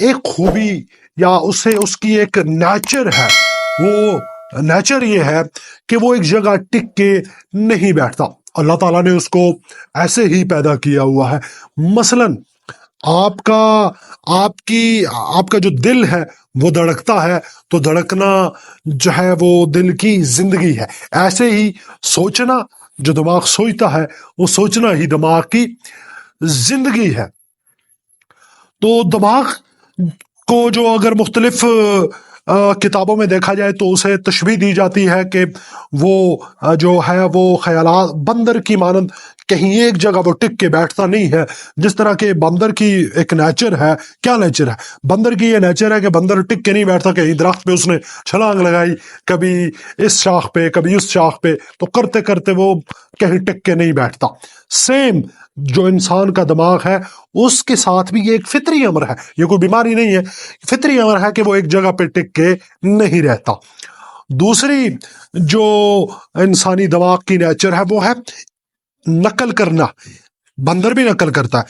ایک خوبی یا اس کی ایک نیچر ہے، وہ نیچر یہ ہے کہ وہ ایک جگہ ٹک کے نہیں بیٹھتا۔ اللہ تعالیٰ نے اس کو ایسے ہی پیدا کیا ہوا ہے۔ مثلاً آپ کا جو دل ہے وہ دھڑکتا ہے، تو دھڑکنا جو ہے وہ دل کی زندگی ہے۔ ایسے ہی سوچنا، جو دماغ سوچتا ہے وہ سوچنا ہی دماغ کی زندگی ہے۔ تو دماغ کو جو اگر مختلف کتابوں میں دیکھا جائے تو اسے تشبیہ دی جاتی ہے کہ وہ جو ہے وہ خیالات بندر کی مانند کہیں ایک جگہ وہ ٹک کے بیٹھتا نہیں ہے۔ جس طرح کہ بندر کی ایک نیچر ہے، کیا نیچر ہے؟ بندر کی یہ نیچر ہے کہ بندر ٹک کے نہیں بیٹھتا، کہیں درخت پہ اس نے چھلانگ لگائی، کبھی اس شاخ پہ کبھی اس شاخ پہ، تو کرتے کرتے وہ کہیں ٹک کے نہیں بیٹھتا۔ سیم جو انسان کا دماغ ہے اس کے ساتھ بھی یہ ایک فطری امر ہے، یہ کوئی بیماری نہیں ہے، فطری امر ہے کہ وہ ایک جگہ پہ ٹک کے نہیں رہتا۔ دوسری جو انسانی دماغ کی نیچر ہے وہ ہے نقل کرنا۔ بندر بھی نقل کرتا ہے۔